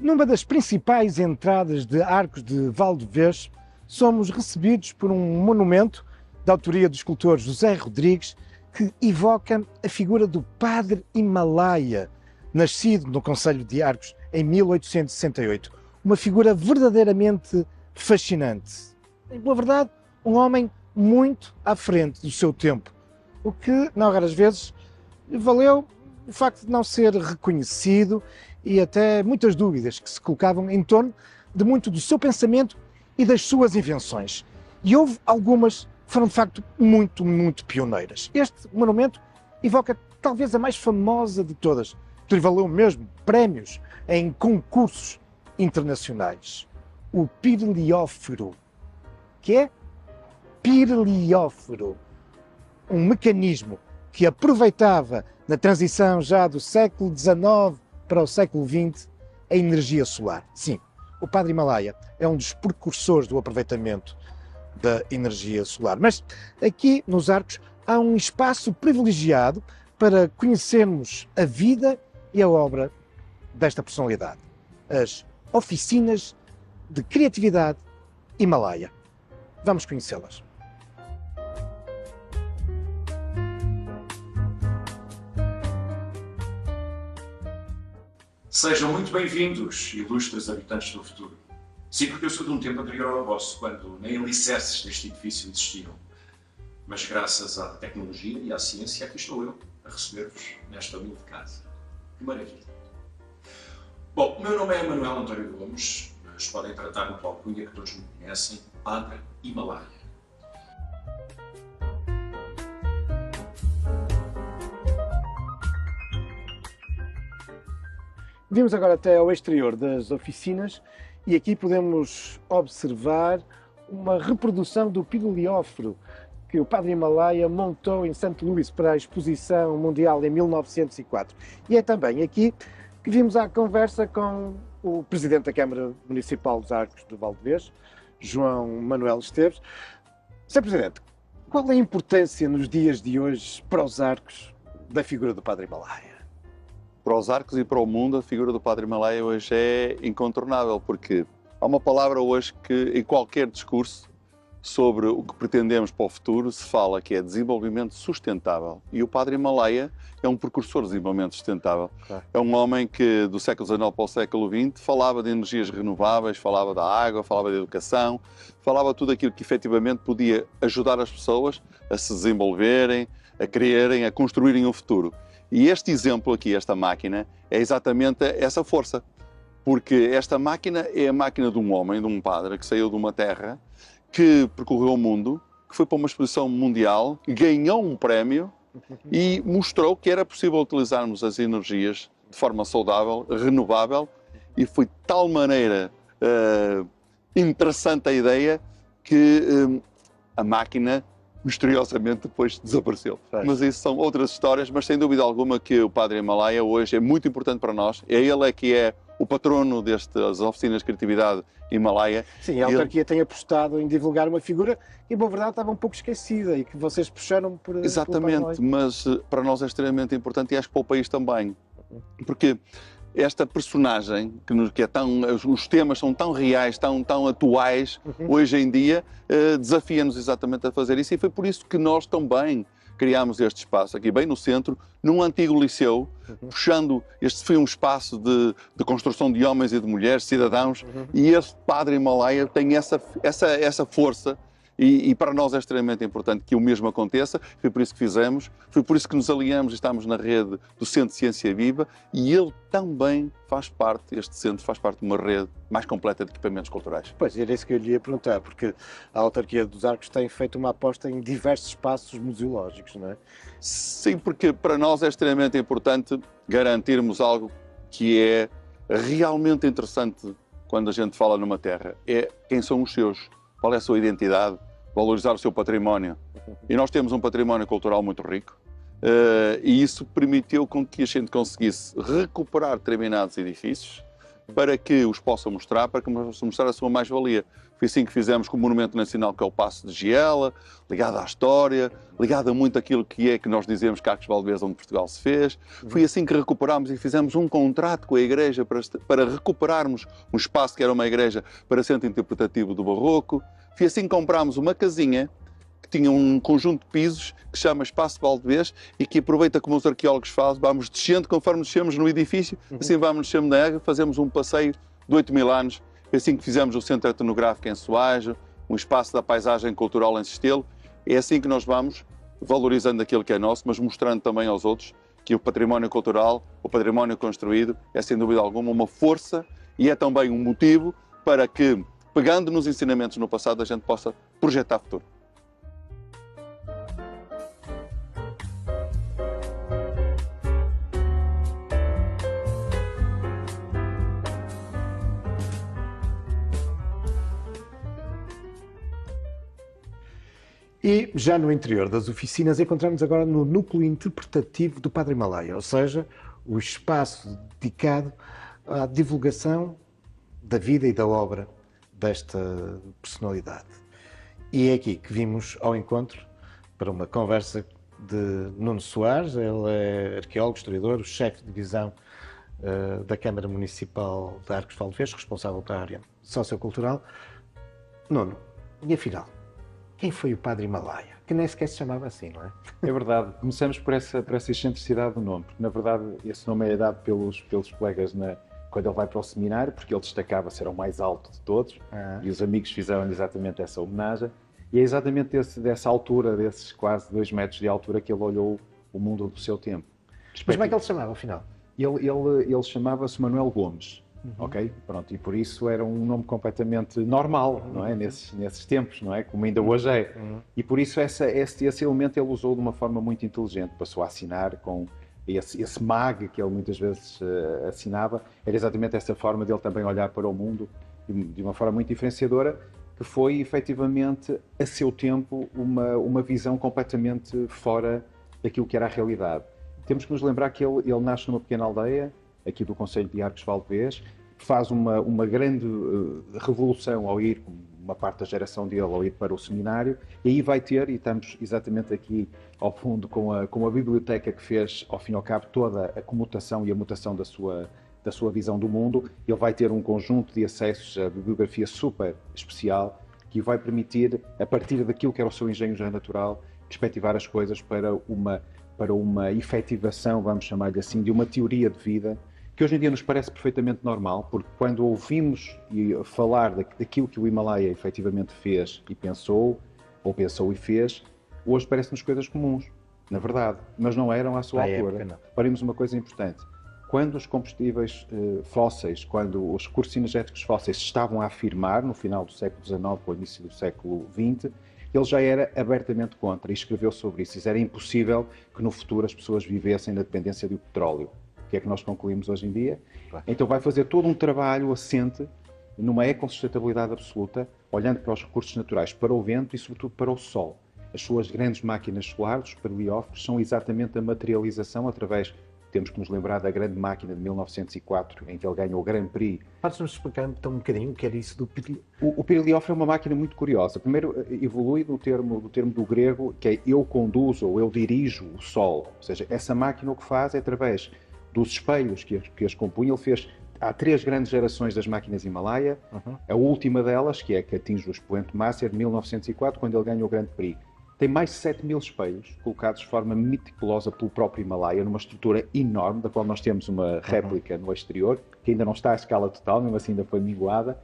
Numa das principais entradas de Arcos de Valdevez, somos recebidos por um monumento da autoria do escultor José Rodrigues que evoca a figura do Padre Himalaia, nascido no concelho de Arcos em 1868. Uma figura verdadeiramente fascinante. Na verdade, um homem muito à frente do seu tempo, o que, não raras vezes, valeu o facto de não ser reconhecido e até muitas dúvidas que se colocavam em torno de muito do seu pensamento e das suas invenções. E houve algumas que foram de facto muito pioneiras. Este monumento evoca talvez a mais famosa de todas, que lhe valeu mesmo prémios em concursos internacionais. O Pirliófero. Que é? Pirliófero. Um mecanismo que aproveitava na transição já do século XIX para o século XX a energia solar. Sim, o Padre Himalaia é um dos precursores do aproveitamento da energia solar. Mas aqui nos Arcos há um espaço privilegiado para conhecermos a vida e a obra desta personalidade. As oficinas de criatividade Himalaia. Vamos conhecê-las. Sejam muito bem-vindos, ilustres habitantes do futuro. Sim, porque eu sou de um tempo anterior ao vosso, quando nem alicerces deste edifício existiam. Mas graças à tecnologia e à ciência, aqui estou eu, a receber-vos nesta humilde casa. Que maravilha! Bom, o meu nome é Manuel António Gomes, mas podem tratar-me pela alcunha que todos me conhecem, Padre Himalaia. Vimos agora até ao exterior das oficinas e aqui podemos observar uma reprodução do Pirliófero que o Padre Himalaia montou em St. Louis para a Exposição Mundial em 1904. E é também aqui que vimos a conversa com o Presidente da Câmara Municipal dos Arcos de Valdevez, João Manuel Esteves. Sr. Presidente, qual é a importância nos dias de hoje para os Arcos da figura do Padre Himalaia? Para os Arcos e para o mundo, a figura do Padre Himalaia hoje é incontornável, porque há uma palavra hoje que em qualquer discurso sobre o que pretendemos para o futuro se fala, que é desenvolvimento sustentável. E o Padre Himalaia é um precursor de desenvolvimento sustentável. Claro. É um homem que do século XIX para o século XX falava de energias renováveis, falava da água, falava da educação, falava tudo aquilo que efetivamente podia ajudar as pessoas a se desenvolverem, a criarem, a construírem um futuro. E este exemplo aqui, esta máquina, é exatamente essa força. Porque esta máquina é a máquina de um homem, de um padre, que saiu de uma terra, que percorreu o mundo, que foi para uma exposição mundial, ganhou um prémio e mostrou que era possível utilizarmos as energias de forma saudável, renovável, e foi de tal maneira interessante a ideia que a máquina misteriosamente depois desapareceu. Mas isso são outras histórias, mas sem dúvida alguma que o Padre Himalaia hoje é muito importante para nós. Ele que é o patrono destas oficinas de criatividade Himalaia. Sim, a autarquia tem apostado em divulgar uma figura que, na verdade, estava um pouco esquecida e que vocês puxaram por... Exatamente, mas para nós é extremamente importante e acho que para o país também. Porque esta personagem, que é tão, os temas são tão reais, tão atuais hoje em dia, desafia-nos exatamente a fazer isso, e foi por isso que nós também criámos este espaço aqui bem no centro, num antigo liceu, puxando, este foi um espaço de construção de homens e de mulheres, cidadãos, e este Padre Himalaia tem essa força. E para nós é extremamente importante que o mesmo aconteça, foi por isso que fizemos, foi por isso que nos aliamos e estamos na rede do Centro de Ciência Viva, e ele também faz parte, este centro faz parte de uma rede mais completa de equipamentos culturais. Pois, era isso que eu lhe ia perguntar, porque a autarquia dos Arcos tem feito uma aposta em diversos espaços museológicos, não é? Sim, porque para nós é extremamente importante garantirmos algo que é realmente interessante quando a gente fala numa terra, é quem são os seus, qual é a sua identidade, valorizar o seu património. E nós temos um património cultural muito rico, e isso permitiu com que a gente conseguisse recuperar determinados edifícios, para que os possa mostrar, para que possa mostrar a sua mais-valia. Foi assim que fizemos com o Monumento Nacional, que é o Paço de Giela, ligado à história, ligado a muito aquilo que nós dizemos que Arcos de Valdevez, onde Portugal se fez. Foi assim que recuperámos e fizemos um contrato com a Igreja para recuperarmos um espaço que era uma igreja para centro interpretativo do Barroco. Foi assim que comprámos uma casinha que tinha um conjunto de pisos que se chama Espaço de Valdevez e que aproveita, como os arqueólogos fazem, vamos descendo, conforme descemos no edifício, assim vamos descendo na água, fazemos um passeio de 8.000 anos. É assim que fizemos o Centro Etnográfico em Soaje, um espaço da paisagem cultural em Sestelo. É assim que nós vamos valorizando aquilo que é nosso, mas mostrando também aos outros que o património cultural, o património construído, é sem dúvida alguma uma força e é também um motivo para que, pegando nos ensinamentos no passado, a gente possa projetar futuro. E já no interior das oficinas encontramos agora no núcleo interpretativo do Padre Himalaia, ou seja, o espaço dedicado à divulgação da vida e da obra desta personalidade. E é aqui que vimos ao encontro para uma conversa de Nuno Soares. Ele é arqueólogo, historiador, o chefe de divisão da Câmara Municipal de Arcos de Valdevez, responsável pela área sociocultural. Nuno, e afinal, quem foi o Padre Himalaia? Que nem sequer se chamava assim, não é? É verdade. Começamos por essa excentricidade do nome, porque na verdade esse nome é dado pelos colegas quando ele vai para o seminário, porque ele destacava-se, era o mais alto de todos, e os amigos fizeram exatamente essa homenagem. E é exatamente dessa altura, desses quase 2 metros de altura, que ele olhou o mundo do seu tempo. Mas como é que ele se chamava, afinal? Ele chamava-se Manuel Gomes. Ok? Pronto, e por isso era um nome completamente normal, não é? Nesses tempos, não é? Como ainda hoje é. E por isso esse elemento ele usou de uma forma muito inteligente, passou a assinar com esse mag que ele muitas vezes assinava, era exatamente essa forma dele também olhar para o mundo de uma forma muito diferenciadora, que foi efetivamente a seu tempo uma visão completamente fora daquilo que era a realidade. Temos que nos lembrar que ele nasce numa pequena aldeia, aqui do concelho de Arcos de Valdevez, faz uma grande revolução ao ir, uma parte da geração dele, ao ir para o seminário, e aí vai ter, e estamos exatamente aqui ao fundo com a biblioteca que fez, ao fim e ao cabo, toda a comutação e a mutação da sua visão do mundo. Ele vai ter um conjunto de acessos à bibliografia super especial, que vai permitir, a partir daquilo que era o seu engenho já natural, perspectivar as coisas para uma efetivação, vamos chamar-lhe assim, de uma teoria de vida, que hoje em dia nos parece perfeitamente normal, porque quando ouvimos falar daquilo que o Himalaia efetivamente fez e pensou, ou pensou e fez, hoje parece-nos coisas comuns, na verdade, mas não eram à sua altura. Reparemos uma coisa importante: quando os combustíveis fósseis, quando os recursos energéticos fósseis se estavam a afirmar, no final do século XIX, ou início do século XX, ele já era abertamente contra e escreveu sobre isso. Era impossível que no futuro as pessoas vivessem na dependência do petróleo. O que é que nós concluímos hoje em dia? Claro. Então vai fazer todo um trabalho assente numa ecossustentabilidade absoluta, olhando para os recursos naturais, para o vento e sobretudo para o sol. As suas grandes máquinas solares, os perlióferos, são exatamente a materialização através, temos que nos lembrar da grande máquina de 1904, em que ele ganhou o Grand Prix. Podes-nos explicar então um bocadinho o que era isso do perliófero? O perliófero é uma máquina muito curiosa. Primeiro, evolui do termo do grego, que é eu conduzo ou eu dirijo o sol. Ou seja, essa máquina o que faz é através dos espelhos que as compunham. Ele fez, há 3 grandes gerações das máquinas Himalaia. A última delas, que atinge o expoente máximo, é de 1904, quando ele ganha o Grand Prix. Tem mais de 7.000 espelhos colocados de forma meticulosa pelo próprio Himalaia, numa estrutura enorme, da qual nós temos uma réplica no exterior, que ainda não está à escala total, mesmo assim ainda foi minguada,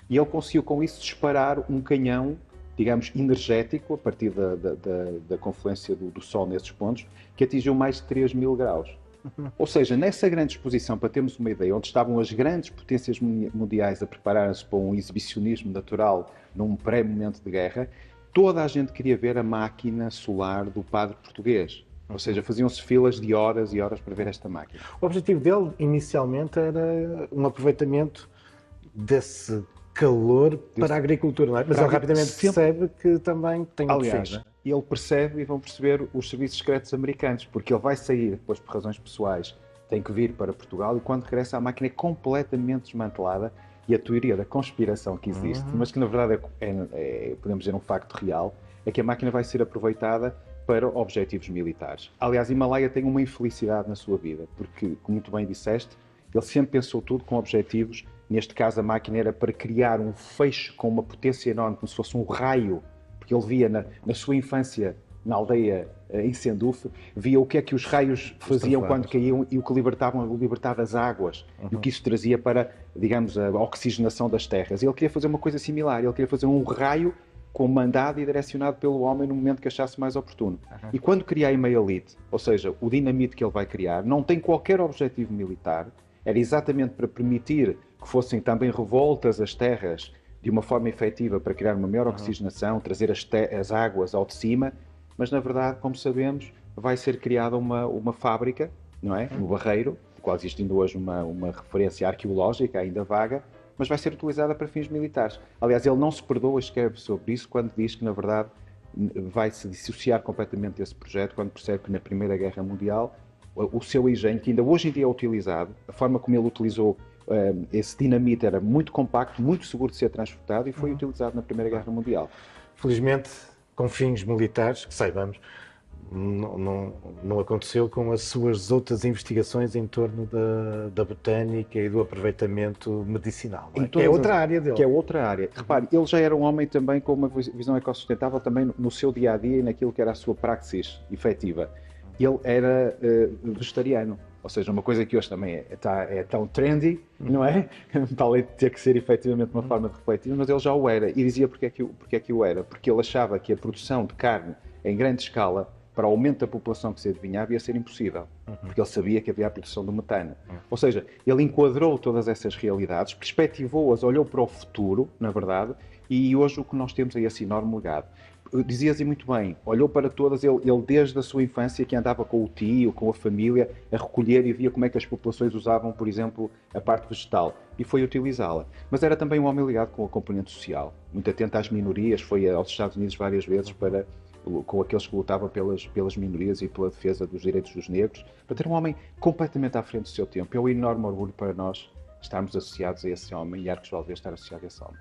e ele conseguiu com isso disparar um canhão, digamos, energético, a partir da confluência do Sol nesses pontos, que atingiu mais de 3.000 graus. Ou seja, nessa grande exposição, para termos uma ideia, onde estavam as grandes potências mundiais a preparar-se para um exibicionismo natural num pré-momento de guerra, toda a gente queria ver a máquina solar do padre português. Ou seja, faziam-se filas de horas e horas para ver esta máquina. O objetivo dele, inicialmente, era um aproveitamento desse calor para a agricultura, não é? Mas ele rapidamente percebe que também tem outro fim, não é? Ele percebe, e vão perceber os serviços secretos americanos, porque ele vai sair, depois por razões pessoais, tem que vir para Portugal e quando regressa a máquina é completamente desmantelada e a teoria da conspiração que existe, mas que na verdade podemos dizer um facto real, é que a máquina vai ser aproveitada para objetivos militares. Aliás, Himalaia tem uma infelicidade na sua vida, porque, como muito bem disseste, ele sempre pensou tudo com objetivos. Neste caso, a máquina era para criar um feixe com uma potência enorme, como se fosse um raio, porque ele via na sua infância, na aldeia em Sendufe, via o que é que os raios faziam quando caíam e o que libertava as águas, e o que isso trazia para, digamos, a oxigenação das terras. E ele queria fazer uma coisa similar, ele queria fazer um raio comandado e direcionado pelo homem no momento que achasse mais oportuno. E quando cria a Himalayalite, ou seja, o dinamite que ele vai criar, não tem qualquer objetivo militar, era exatamente para permitir que fossem também revoltas as terras de uma forma efetiva para criar uma maior oxigenação, trazer as águas ao de cima, mas na verdade, como sabemos, vai ser criada uma fábrica, não é? No Barreiro, do qual existe ainda hoje uma referência arqueológica ainda vaga, mas vai ser utilizada para fins militares. Aliás, ele não se perdoa sequer sobre isso quando diz que, na verdade, vai se dissociar completamente desse projeto, quando percebe que na Primeira Guerra Mundial o seu engenho, que ainda hoje em dia é utilizado, a forma como ele utilizou esse dinamite era muito compacto, muito seguro de ser transportado e foi utilizado na Primeira Guerra Mundial. Felizmente, com fins militares, que saibamos, não aconteceu com as suas outras investigações em torno da botânica e do aproveitamento medicinal, não é? Que é outra área dele. Que é outra área. Repare, ele já era um homem também com uma visão ecossustentável também no seu dia-a-dia e naquilo que era a sua praxis efetiva. Ele era vegetariano, ou seja, uma coisa que hoje também é tão trendy, não é? Para além de ter que ser efetivamente uma forma de refletir, mas ele já o era. E dizia porque é que o era. Porque ele achava que a produção de carne em grande escala, para o aumento da população que se adivinhava, ia ser impossível. Porque ele sabia que havia a produção do metano. Ou seja, ele enquadrou todas essas realidades, perspectivou-as, olhou para o futuro, na verdade, e hoje o que nós temos é esse enorme legado. Dizia-se muito bem, olhou para todas, ele desde a sua infância que andava com o tio, com a família, a recolher e via como é que as populações usavam, por exemplo, a parte vegetal e foi utilizá-la. Mas era também um homem ligado com a componente social, muito atento às minorias, foi aos Estados Unidos várias vezes com aqueles que lutavam pelas minorias e pela defesa dos direitos dos negros, para ter um homem completamente à frente do seu tempo. É um enorme orgulho para nós estarmos associados a esse homem e Arcos Valdevez estar associado a esse homem.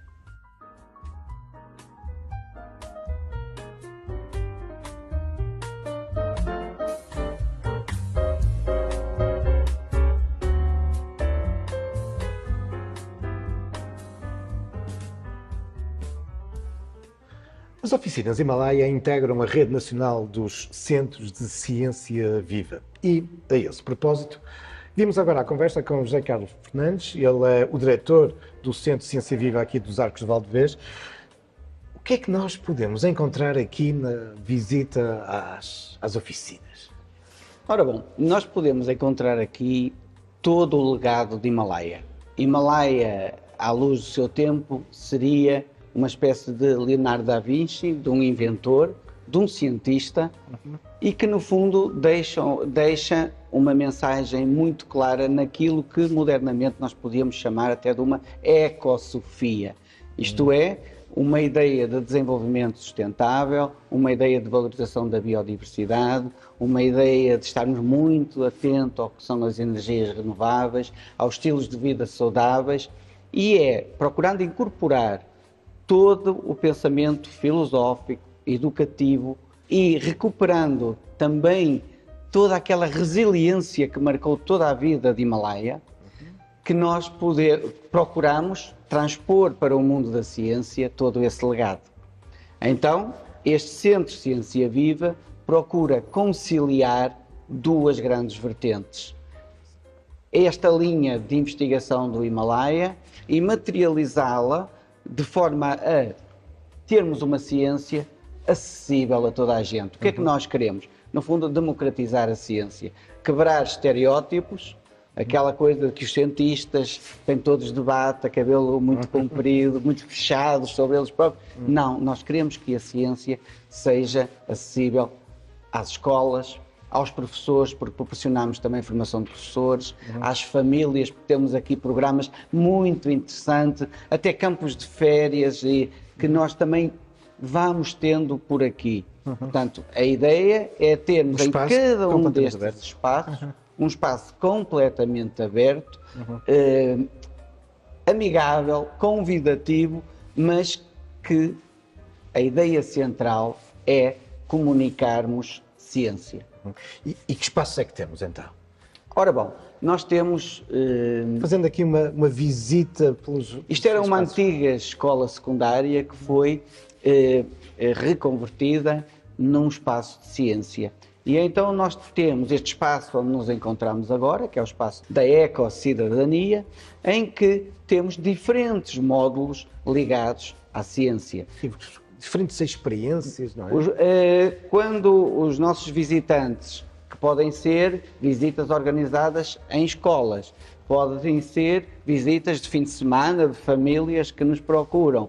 As oficinas Himalaia integram a Rede Nacional dos Centros de Ciência Viva. E, a esse propósito, vimos agora a conversa com José Carlos Fernandes, ele é o diretor do Centro de Ciência Viva aqui dos Arcos de Valdevez. O que é que nós podemos encontrar aqui na visita às oficinas? Ora bom, nós podemos encontrar aqui todo o legado de Himalaia. Himalaia, à luz do seu tempo, seria uma espécie de Leonardo da Vinci, de um inventor, de um cientista, e que no fundo deixa uma mensagem muito clara naquilo que modernamente nós podíamos chamar até de uma ecossofia. Isto é, uma ideia de desenvolvimento sustentável, uma ideia de valorização da biodiversidade, uma ideia de estarmos muito atentos ao que são as energias renováveis, aos estilos de vida saudáveis, e procurando incorporar todo o pensamento filosófico, educativo e recuperando também toda aquela resiliência que marcou toda a vida de Himalaia, que nós procuramos transpor para o mundo da ciência todo esse legado. Então, este Centro de Ciência Viva procura conciliar duas grandes vertentes. Esta linha de investigação do Himalaia e materializá-la de forma a termos uma ciência acessível a toda a gente. O que é que nós queremos? No fundo, democratizar a ciência, quebrar estereótipos, aquela coisa de que os cientistas têm todos debate, a cabelo muito comprido, muito fechados sobre eles próprios. Não, nós queremos que a ciência seja acessível às escolas, aos professores, porque proporcionamos também formação de professores, às famílias, porque temos aqui programas muito interessantes, até campos de férias e que nós também vamos tendo por aqui. Portanto, a ideia é termos em cada um destes espaços um espaço completamente aberto, amigável, convidativo, mas que a ideia central é comunicarmos ciência. E que espaços é que temos então? Ora bom, nós temos... Fazendo aqui uma visita pelos... Isto era uma espaços. antiga escola secundária que foi reconvertida num espaço de ciência. E então nós temos este espaço onde nos encontramos agora, que é o espaço da Ecocidadania, em que temos diferentes módulos ligados à ciência. Diferentes experiências, não é? Quando os nossos visitantes, que podem ser visitas organizadas em escolas, podem ser visitas de fim de semana, de famílias que nos procuram,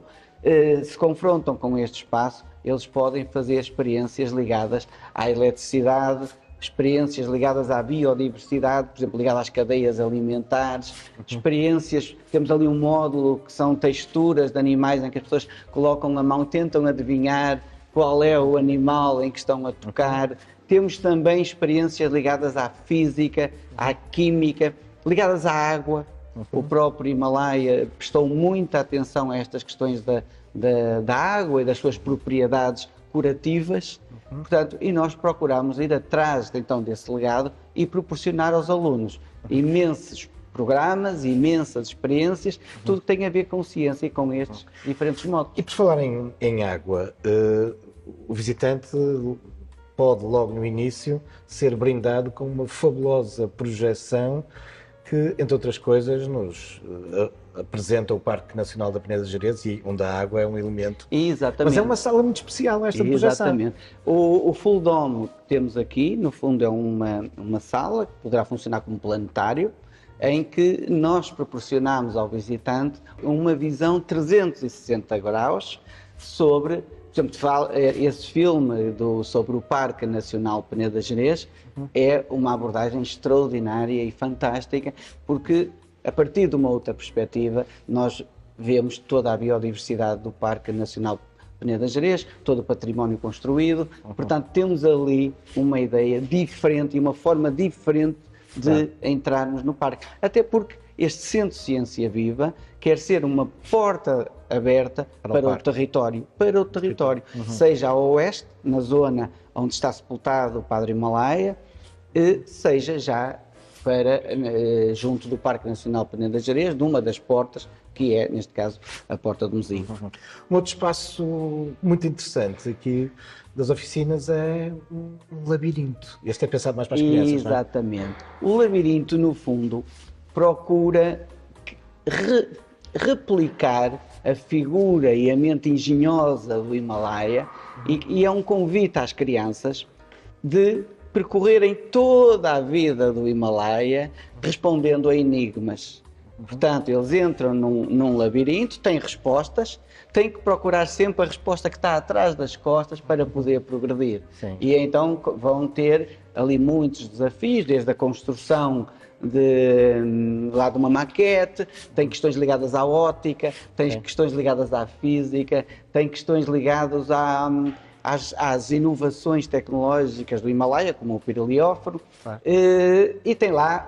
se confrontam com este espaço, eles podem fazer experiências ligadas à eletricidade, experiências ligadas à biodiversidade, por exemplo, ligadas às cadeias alimentares, experiências, temos ali um módulo que são texturas de animais em que as pessoas colocam a mão e tentam adivinhar qual é o animal em que estão a tocar. Temos também experiências ligadas à física, à química, ligadas à água. O próprio Himalaia prestou muita atenção a estas questões da água e das suas propriedades curativas. Portanto, e nós procuramos ir atrás então desse legado e proporcionar aos alunos imensos programas, imensas experiências, tudo que tem a ver com ciência e com estes diferentes modos. E por falar em água, o visitante pode logo no início ser brindado com uma fabulosa projeção que, entre outras coisas, nos apresenta o Parque Nacional da Peneda Gerês, e onde a água é um elemento. Exatamente. Mas é uma sala muito especial esta projeção. Exatamente. O Full Dome que temos aqui, no fundo, é uma sala que poderá funcionar como planetário, em que nós proporcionamos ao visitante uma visão 360 graus sobre, por exemplo, esse filme sobre o Parque Nacional Peneda Gerês é uma abordagem extraordinária e fantástica, porque a partir de uma outra perspectiva nós vemos toda a biodiversidade do Parque Nacional Peneda Gerês, todo o património construído, portanto temos ali uma ideia diferente e uma forma diferente de entrarmos no parque. Até porque este Centro de Ciência Viva quer ser uma porta aberta para o território, seja ao oeste, na zona onde está sepultado o Padre Himalaia, seja já para junto do Parque Nacional Peneda Gerês, de uma das portas, que é, neste caso, a Porta do Mesinho. Um outro espaço muito interessante aqui das oficinas é um labirinto. Este é pensado mais para as crianças, Exatamente. não é? O labirinto, no fundo, procura replicar a figura e a mente engenhosa do Himalaia e é um convite às crianças de percorrerem toda a vida do Himalaia respondendo a enigmas. Portanto, eles entram num labirinto, têm respostas, têm que procurar sempre a resposta que está atrás das costas para poder progredir. Sim. E então vão ter ali muitos desafios, desde a construção de uma maquete, tem questões ligadas à óptica, tem questões ligadas à física, tem questões ligadas às inovações tecnológicas do Himalaia, como o pirilióforo, e tem lá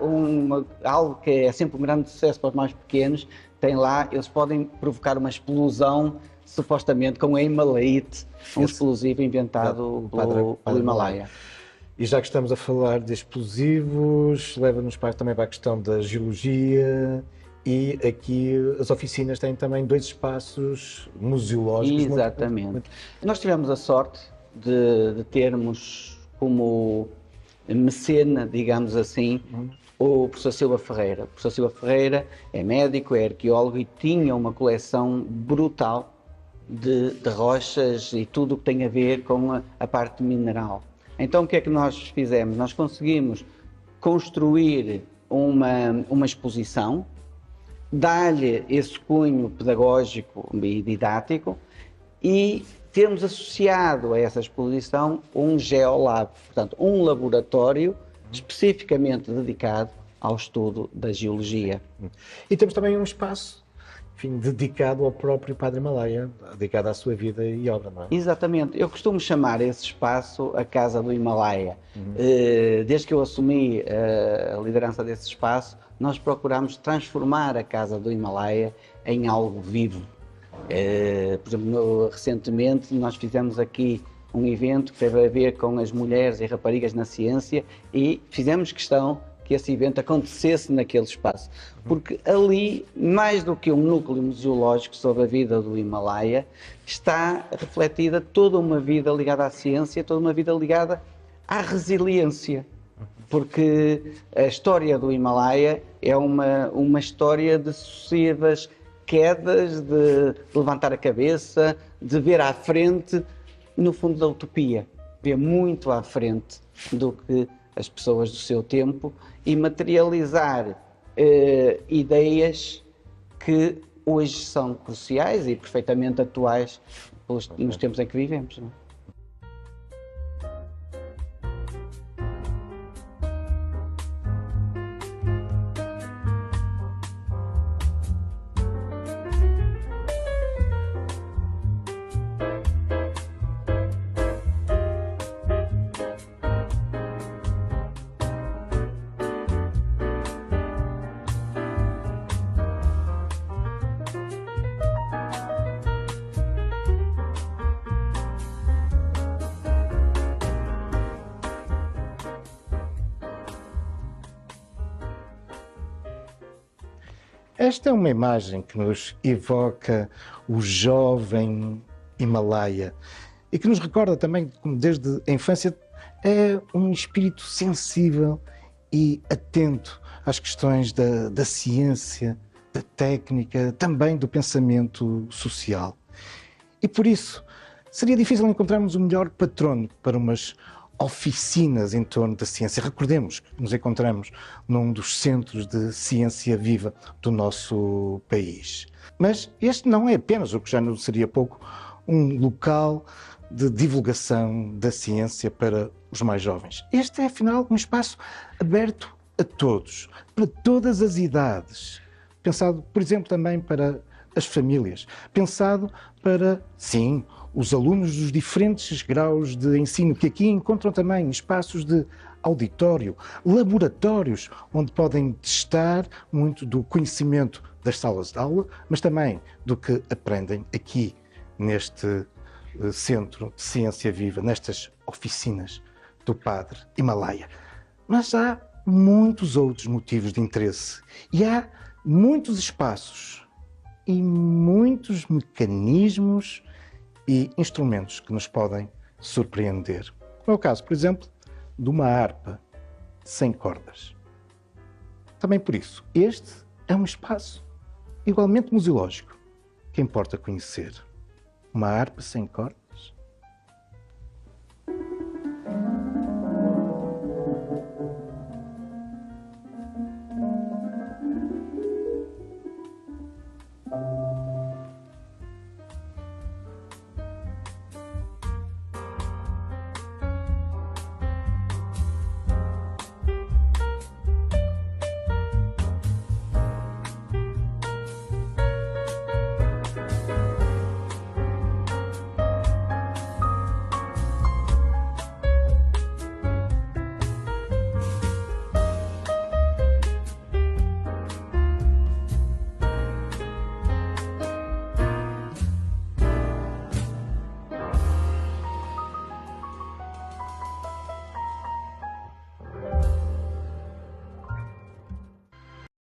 algo que é sempre um grande sucesso para os mais pequenos, tem lá, eles podem provocar uma explosão, supostamente com a Himalaite, um explosivo inventado pelo Himalaia. E já que estamos a falar de explosivos, leva-nos também para a questão da geologia, e aqui as oficinas têm também 2 espaços museológicos. Exatamente. Nós tivemos a sorte de termos como mecena, digamos assim, o professor Silva Ferreira. O professor Silva Ferreira é médico, é arqueólogo e tinha uma coleção brutal de rochas e tudo o que tem a ver com a parte mineral. Então o que é que nós fizemos? Nós conseguimos construir uma exposição, dar-lhe esse cunho pedagógico e didático e temos associado a essa exposição um geolab, portanto um laboratório especificamente dedicado ao estudo da geologia. E temos também um espaço enfim, dedicado ao próprio Padre Himalaia, dedicado à sua vida e obra, não é? Exatamente. Eu costumo chamar esse espaço a Casa do Himalaia. Desde que eu assumi a liderança desse espaço, nós procuramos transformar a Casa do Himalaia em algo vivo. Por exemplo, recentemente nós fizemos aqui um evento que teve a ver com as mulheres e raparigas na ciência e fizemos questão que esse evento acontecesse naquele espaço, porque ali, mais do que um núcleo museológico sobre a vida do Himalaia, está refletida toda uma vida ligada à ciência, toda uma vida ligada à resiliência, porque a história do Himalaia é uma história de sucessivas quedas, de levantar a cabeça, de ver à frente, no fundo da utopia, ver muito à frente do que as pessoas do seu tempo e materializar ideias que hoje são cruciais e perfeitamente atuais nos tempos em que vivemos. Não é? Esta é uma imagem que nos evoca o jovem Himalaia e que nos recorda também como desde a infância é um espírito sensível e atento às questões da ciência, da técnica, também do pensamento social. E por isso seria difícil encontrarmos o melhor patrono para umas oficinas em torno da ciência. Recordemos que nos encontramos num dos centros de ciência viva do nosso país. Mas este não é apenas, o que já não seria pouco, um local de divulgação da ciência para os mais jovens. Este é, afinal, um espaço aberto a todos, para todas as idades. Pensado, por exemplo, também para as famílias. Pensado para, sim, os alunos dos diferentes graus de ensino, que aqui encontram também espaços de auditório, laboratórios, onde podem testar muito do conhecimento das salas de aula, mas também do que aprendem aqui neste Centro de Ciência Viva, nestas oficinas do Padre Himalaia. Mas há muitos outros motivos de interesse e há muitos espaços e muitos mecanismos e instrumentos que nos podem surpreender. Como é o caso, por exemplo, de uma harpa sem cordas. Também por isso, este é um espaço igualmente museológico que importa conhecer. Uma harpa sem cordas?